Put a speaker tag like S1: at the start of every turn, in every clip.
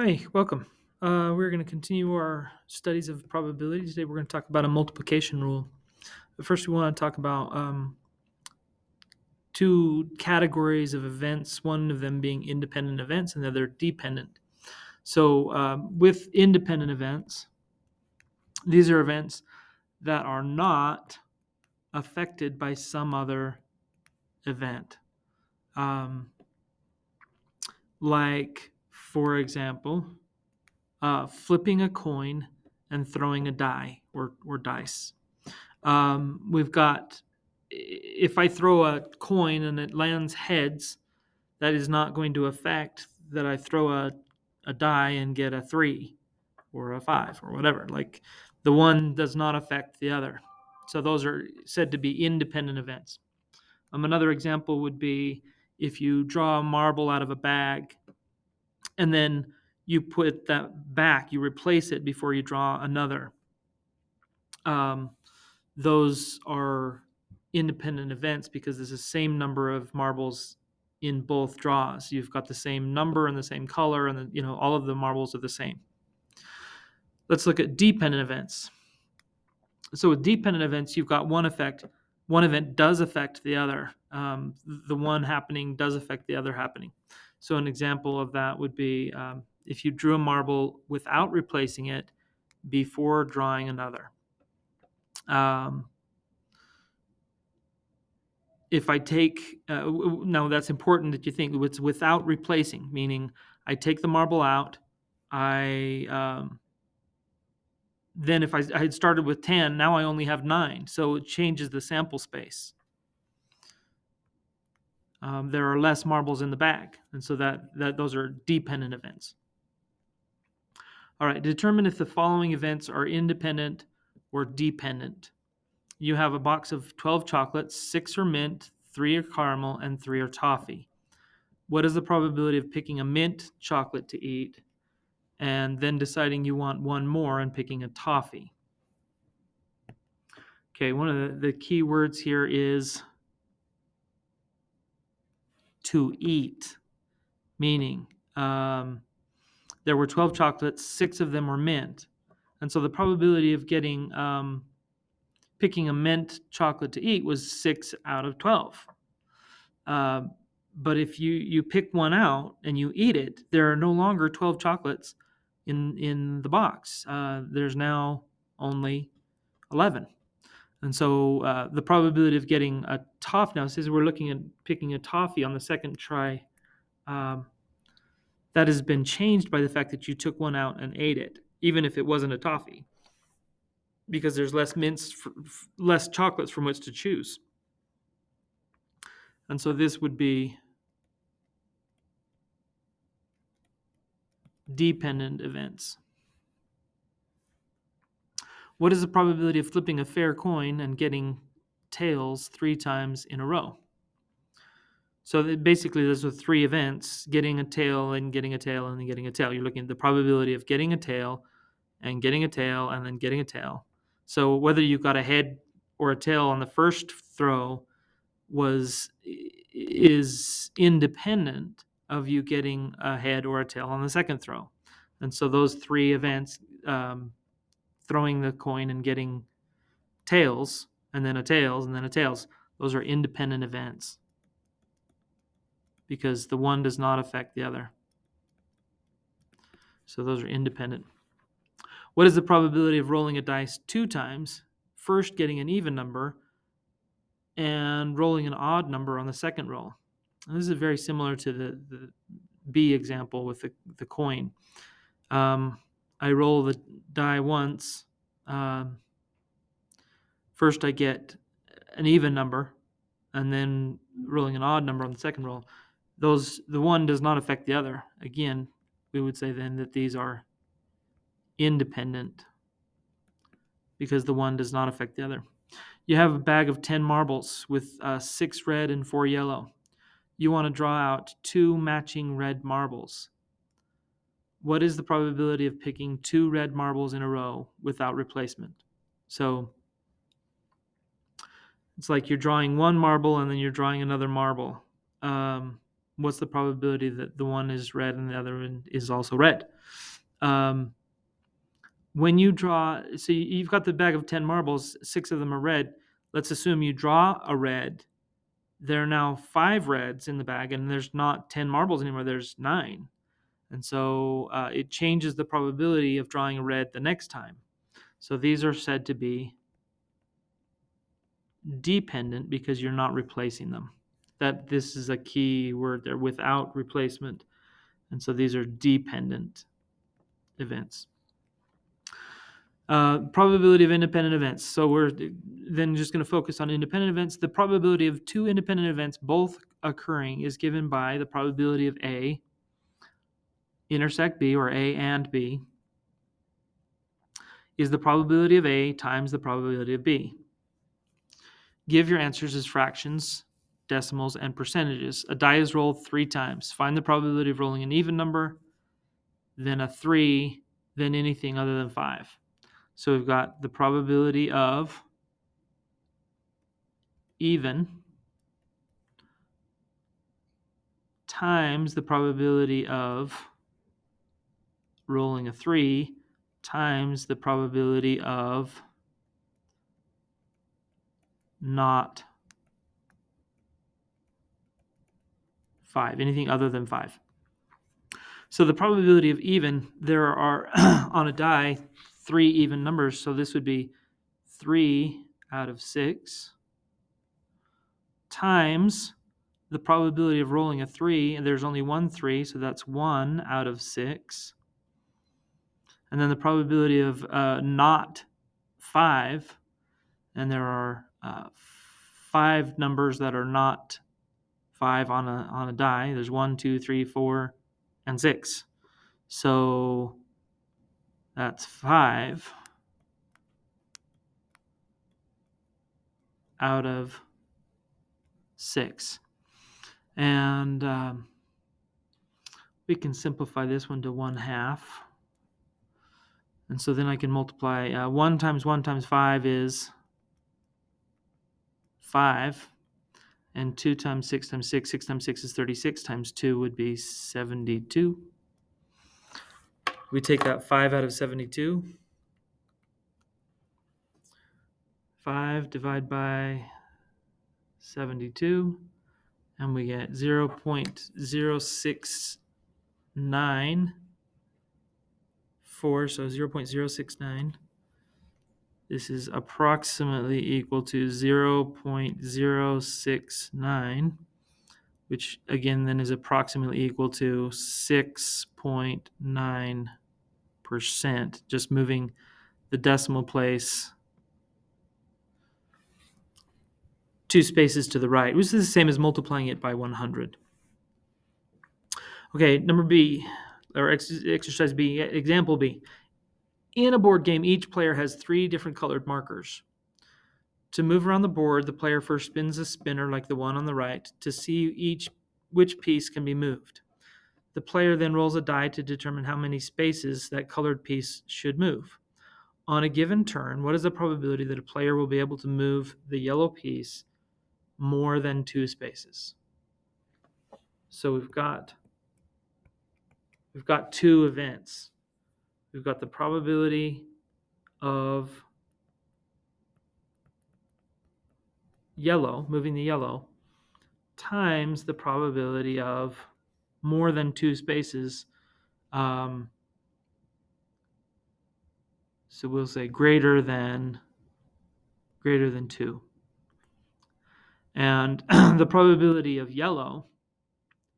S1: Hi, welcome. We're going to continue our studies of probability. Today we're going to talk about a multiplication rule. But first, we want to talk about two categories of events, one of them being independent events and the other dependent. So, with independent events, these are events that are not affected by some other event. Um, like, for example, flipping a coin and throwing a die or dice. We've got, if I throw a coin and it lands heads, that is not going to affect that I throw a die and get a 3 or a 5 or whatever. Like, the one does not affect the other. So those are said to be independent events. Another example would be if you draw a marble out of a bag and then you put that back, you replace it before you draw another. Um, those are independent events because there's the same number of marbles in both draws. You've got the same number and the same color, and all of the marbles are the same. Let's look at dependent events. So with dependent events, you've got one effect. One event does affect the other. The one happening does affect the other happening. So an example of that would be if you drew a marble without replacing it before drawing another. Um, if I take, now that's important that you think it's without replacing, meaning I take the marble out, then if I had started with 10, now I only have 9, so it changes the sample space. There are less marbles in the bag, and so that those are dependent events. All right, determine if the following events are independent or dependent. You have a box of 12 chocolates, 6 are mint, 3 are caramel, and 3 are toffee. What is the probability of picking a mint chocolate to eat and then deciding you want one more and picking a toffee? Okay, one of the key words here is to eat, meaning there were 12 chocolates, 6 of them were mint. And so the probability of getting picking a mint chocolate to eat was 6 out of 12. But if you pick one out and you eat it, there are no longer 12 chocolates in the box. There's now only 11. And so the probability of getting a toffee, now since we're looking at picking a toffee on the second try, that has been changed by the fact that you took one out and ate it, even if it wasn't a toffee, because there's less mints, less chocolates from which to choose. And so this would be dependent events. What is the probability of flipping a fair coin and getting tails 3 times in a row? So basically, those are 3 events: getting a tail and getting a tail and then getting a tail. You're looking at the probability of getting a tail and getting a tail and then getting a tail. So whether you got a head or a tail on the first throw is independent of you getting a head or a tail on the second throw. And so those 3 events, throwing the coin and getting tails, and then a tails, and then a tails, those are independent events because the one does not affect the other. So those are independent. What is the probability of rolling a dice 2 times, first getting an even number and rolling an odd number on the second roll? And this is very similar to the B example with the coin. I roll the die once. First I get an even number, and then rolling an odd number on the second roll. The one does not affect the other. Again, we would say then that these are independent because the one does not affect the other. You have a bag of 10 marbles with 6 red and 4 yellow. You want to draw out 2 matching red marbles. What is the probability of picking 2 red marbles in a row without replacement? So it's like you're drawing one marble and then you're drawing another marble. what's the probability that the one is red and the other one is also red? When you draw, so you've got the bag of 10 marbles, 6 of them are red. Let's assume you draw a red. There are now 5 reds in the bag, and there's not 10 marbles anymore, there's 9. And so it changes the probability of drawing a red the next time. So these are said to be dependent because you're not replacing them. This is a key word there, without replacement. And so these are dependent events. Probability of independent events. So we're then just going to focus on independent events. The probability of 2 independent events both occurring is given by the probability of A intersect B, or A and B, is the probability of A times the probability of B. Give your answers as fractions, decimals, and percentages. A die is rolled 3 times. Find the probability of rolling an even number, then a 3, then anything other than 5. So we've got the probability of even times the probability of rolling a 3 times the probability of not 5, anything other than 5. So the probability of even, there are on a die 3 even numbers, so this would be 3 out of 6 times the probability of rolling a 3, and there's only one 3, so that's 1 out of 6. And then the probability of not 5, and there are 5 numbers that are not 5 on a die. There's 1, 2, 3, 4, and 6. So that's 5 out of 6. And we can simplify this one to 1/2. And so then I can multiply 1 times 1 times 5 is 5. And 2 times 6 times 6, 6 times 6 is 36, times 2 would be 72. We take that 5 out of 72. 5 divided by 72, and we get 0.0694, so 0.069. This is approximately equal to 0.069, which again then is approximately equal to 6.9%, just moving the decimal place 2 spaces to the right, which is the same as multiplying it by 100. Okay, number B, or exercise B, example B. In a board game, each player has 3 different colored markers. To move around the board, the player first spins a spinner like the one on the right to see which piece can be moved. The player then rolls a die to determine how many spaces that colored piece should move. On a given turn, what is the probability that a player will be able to move the yellow piece more than 2 spaces? So we've got 2 events. We've got the probability of yellow, moving the yellow, times the probability of more than 2 spaces. So we'll say greater than 2. And the probability of yellow,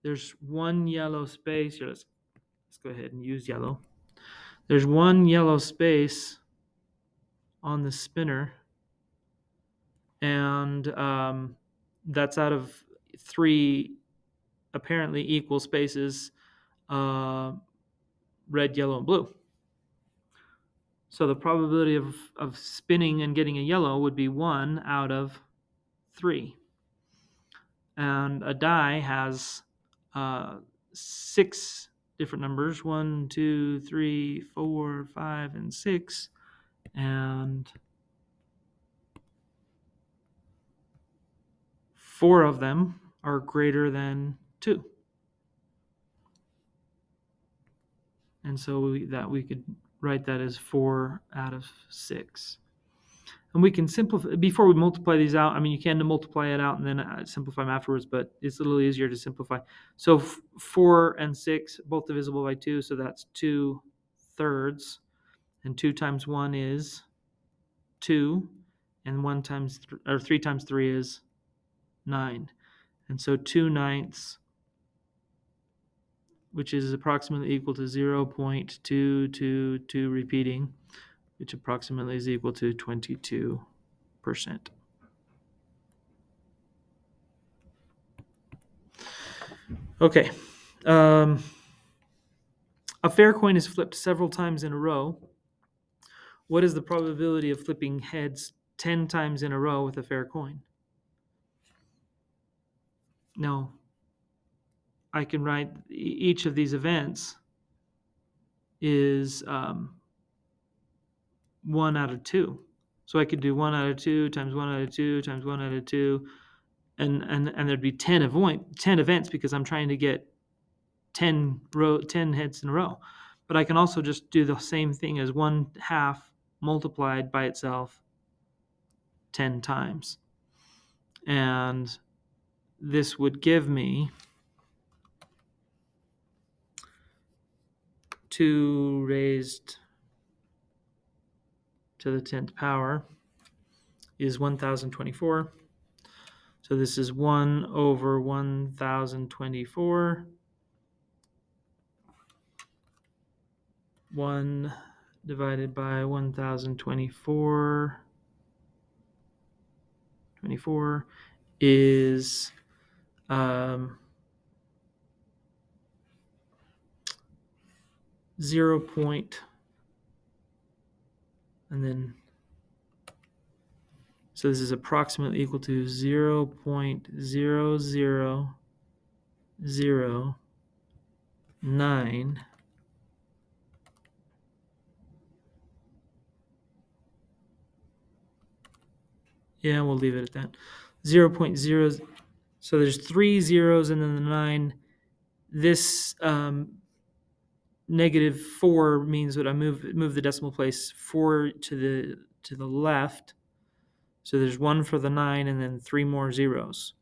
S1: there's one yellow space here. Let's go ahead and use yellow. There's one yellow space on the spinner, and that's out of 3 apparently equal spaces, red, yellow, and blue. So the probability of spinning and getting a yellow would be 1 out of 3. And a die has 6 different numbers, 1, 2, 3, 4, 5, and 6. And 4 of them are greater than 2. And so we could write that as 4 out of 6. And we can simplify, before we multiply these out, I mean, you can multiply it out and then simplify them afterwards, but it's a little easier to simplify. So 4 and 6, both divisible by 2, so that's 2/3. And 2 times 1 is 2, and 3 times 3 is 9. And so 2/9, which is approximately equal to 0.222 repeating, which approximately is equal to 22%. Okay. A fair coin is flipped several times in a row. What is the probability of flipping heads 10 times in a row with a fair coin? No. I can write each of these events is 1 out of 2. So I could do 1 out of 2 times 1 out of 2 times 1 out of 2, and there'd be 10 events because I'm trying to get 10 heads in a row. But I can also just do the same thing as 1/2 multiplied by itself 10 times. And this would give me 2 raised to the 10th power is 1024. So this is 1 over 1024. 1 divided by 1024 is 0 point, and then so this is approximately equal to 0.0009. Yeah, we'll leave it at that. 0.0. So there's 3 zeros and then the 9. This -4 means that I move the decimal place 4 to the left. So there's 1 for the 9 and then 3 more zeros.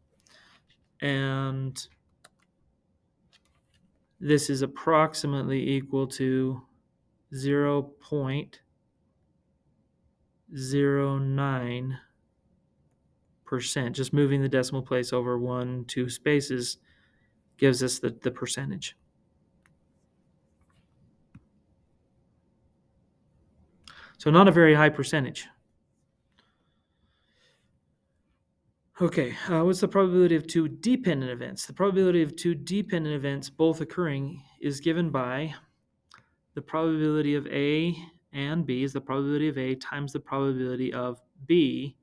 S1: And this is approximately equal to 0.09%. Just moving the decimal place over 1, 2 spaces gives us the percentage. So not a very high percentage. Okay, what's the probability of 2 dependent events? The probability of 2 dependent events both occurring is given by the probability of A and B is the probability of A times the probability of B.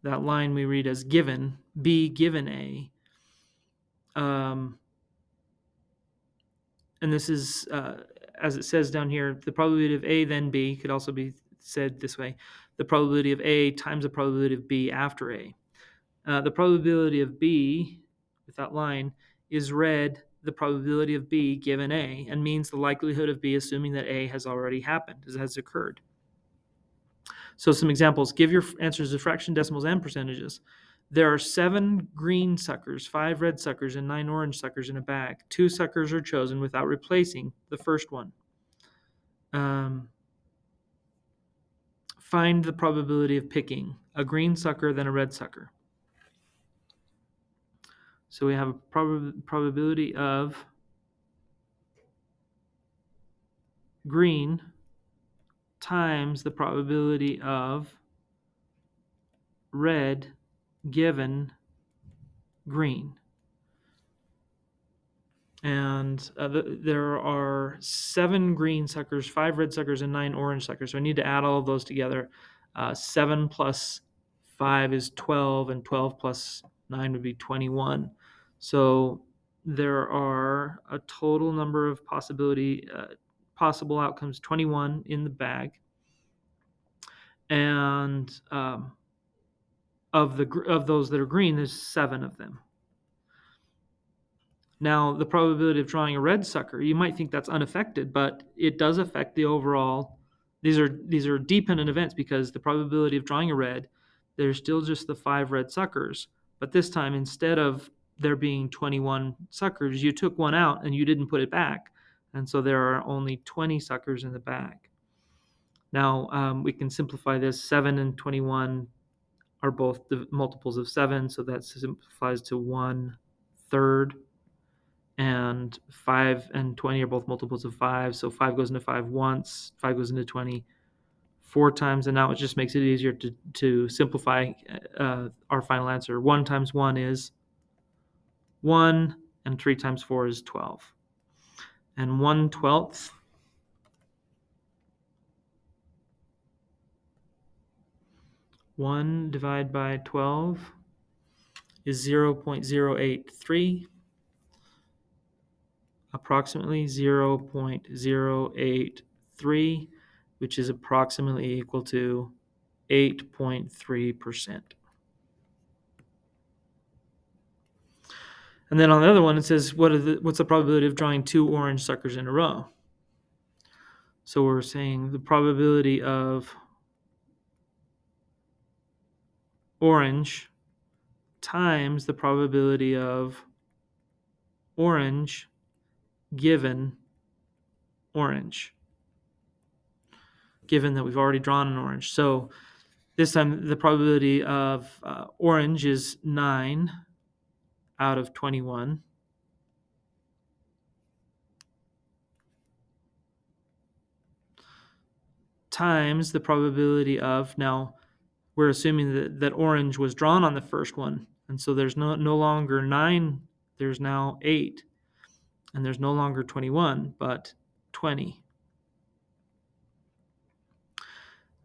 S1: That line we read as given, B given A. And this is, as it says down here, the probability of A then B could also be said this way. The probability of A times the probability of B after A. The probability of B, with that line, is read the probability of B given A, and means the likelihood of B assuming that A has already happened, has occurred. So some examples. Give your answers as fraction, decimals, and percentages. There are 7 green suckers, 5 red suckers, and 9 orange suckers in a bag. 2 suckers are chosen without replacing the first one. Find the probability of picking a green sucker, then a red sucker. So we have a probability of green times the probability of red given green. And there are 7 green suckers, 5 red suckers, and 9 orange suckers. So I need to add all of those together. 7 plus 5 is 12, and 12 plus 9 would be 21. So there are a total number of possible outcomes, 21 in the bag. And of those that are green, there's 7 of them. Now, the probability of drawing a red sucker, you might think that's unaffected, but it does affect the overall. These are dependent events because the probability of drawing a red, there's still just the 5 red suckers. But this time, instead of there being 21 suckers, you took one out and you didn't put it back. And so there are only 20 suckers in the bag. Now, we can simplify this. 7 and 21 are both the multiples of 7, so that simplifies to 1/3. And 5 and 20 are both multiples of 5, so 5 goes into 5 once, 5 goes into 20 4 times, and now it just makes it easier to simplify our final answer. 1 times 1 is 1, and 3 times 4 is 12. And 1/12 1 divided by 12 is 0.083, approximately 0.083, which is approximately equal to 8.3%. And then on the other one, it says, what's the probability of drawing 2 orange suckers in a row? So we're saying the probability of orange times the probability of orange given orange, given that we've already drawn an orange. So this time the probability of orange is 9 out of 21. Times the probability of, now we're assuming that orange was drawn on the first one, and so there's no longer 9, there's now 8, and there's no longer 21, but 20.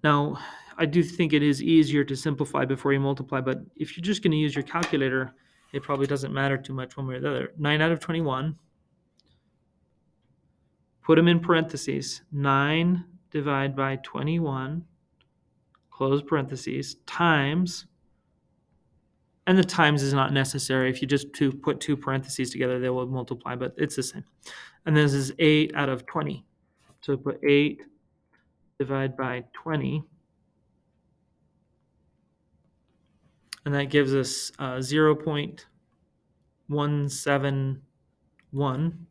S1: Now, I do think it is easier to simplify before you multiply, but if you're just going to use your calculator, it probably doesn't matter too much one way or the other. 9 out of 21, put them in parentheses, 9 divided by 21, close parentheses, times, and the times is not necessary. If you just put 2 parentheses together, they will multiply, but it's the same. And this is 8 out of 20. So put 8 divided by 20, and that gives us 0.171.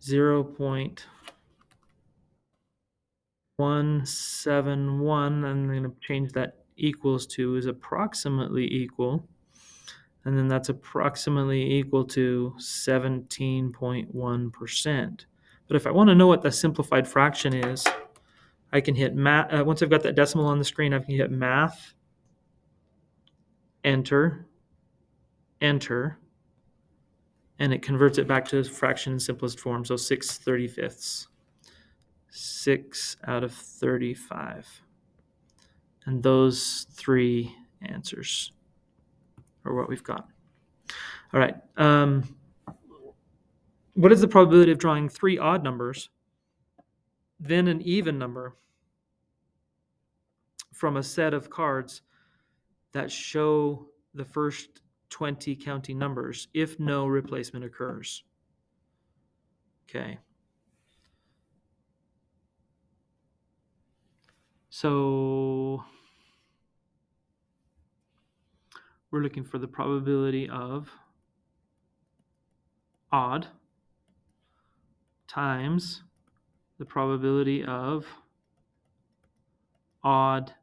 S1: 0.171, and I'm going to change that equals to is approximately equal, and then that's approximately equal to 17.1%. But if I want to know what the simplified fraction is, I can hit math. Once I've got that decimal on the screen, I can hit math, enter, enter, and it converts it back to fraction in simplest form. So 6/35. 6 out of 35. And those 3 answers are what we've got. All right. What is the probability of drawing 3 odd numbers, then an even number from a set of cards that show the first 20 counting numbers if no replacement occurs? Okay. So we're looking for the probability of odd times the probability of odd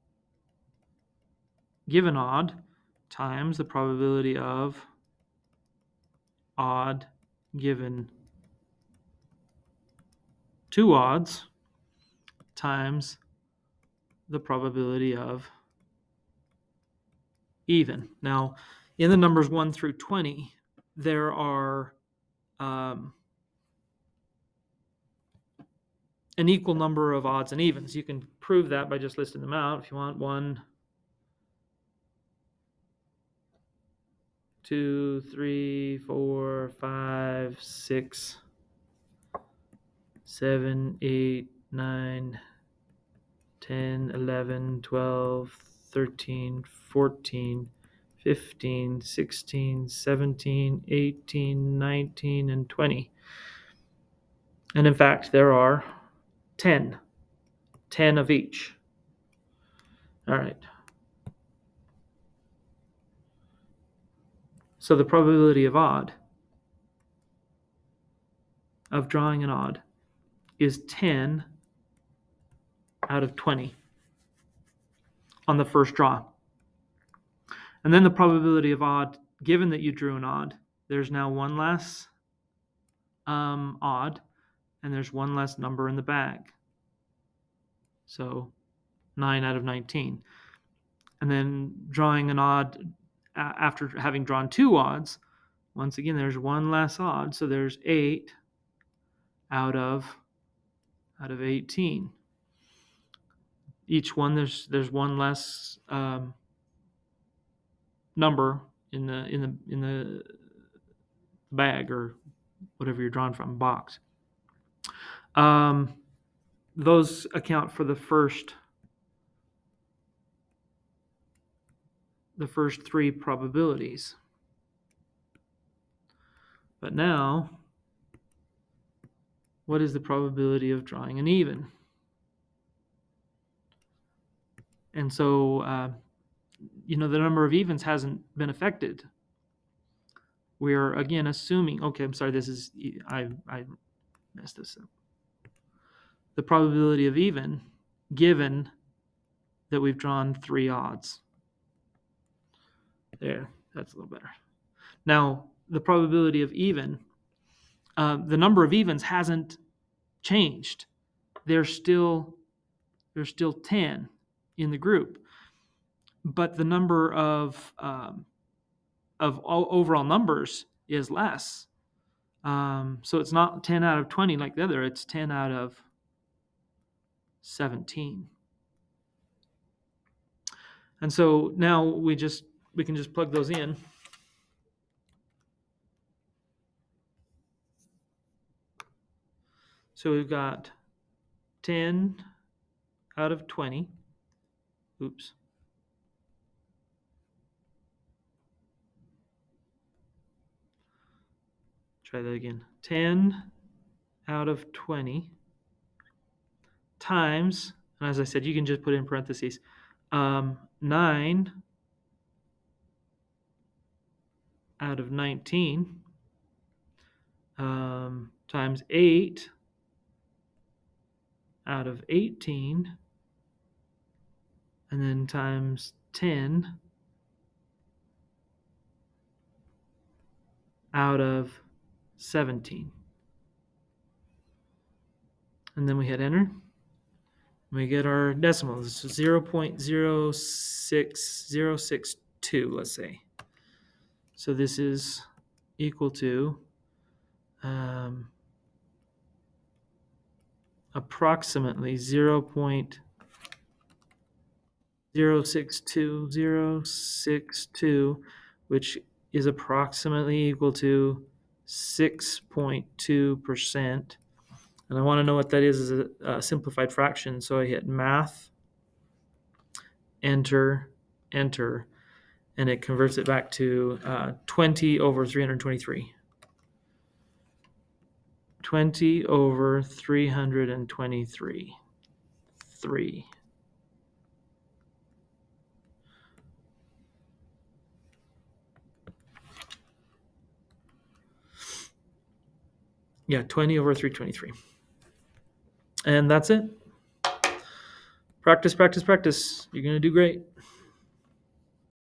S1: given odd times the probability of odd given 2 odds times the probability of even. Now, in the numbers 1 through 20, there are an equal number of odds and evens. You can prove that by just listing them out if you want. 1, 2, 3, 4, 5, 6, 7, 8, 9, 10, 11, 12, 13, 14, 15, 16, 17, 18, 19, and 20. And in fact, there are 10 of each. All right. So the probability of drawing an odd, is 10 out of 20 on the first draw. And then the probability of odd, given that you drew an odd, there's now one less odd, and there's one less number in the bag. So 9 out of 19. And then drawing an odd after having drawn two odds, once again, there's one less odd. So there's 8 out of 18. Each one, there's one less number in the bag, or whatever you're drawn from, box. Those account for the first three probabilities. But now, what is the probability of drawing an even? And so, the number of evens hasn't been affected. We are, again, assuming, okay, I'm sorry, I messed this up. The probability of even, given that we've drawn three odds. There, that's a little better. Now, the probability of even, the number of evens hasn't changed. There's still 10 in the group, but the number of overall numbers is less. So it's not 10 out of 20 like the other, it's 10 out of 17. And so now we can just plug those in. So we've got 10 out of 20. Oops. Try that again. 10 out of 20 times, and as I said, you can just put in parentheses, 9 out of 19 times 8 out of 18, and then times 10 out of 17. And then we hit enter. We get our decimal. This is 0.06062, let's say. So this is equal to approximately 0.062062, which is approximately equal to 6.2%. And I want to know what that is as a simplified fraction. So I hit math, enter, enter, and it converts it back to 20 over 323. 20 over 323. 3. Yeah, 20 over 323. And that's it. Practice, practice, practice. You're going to do great.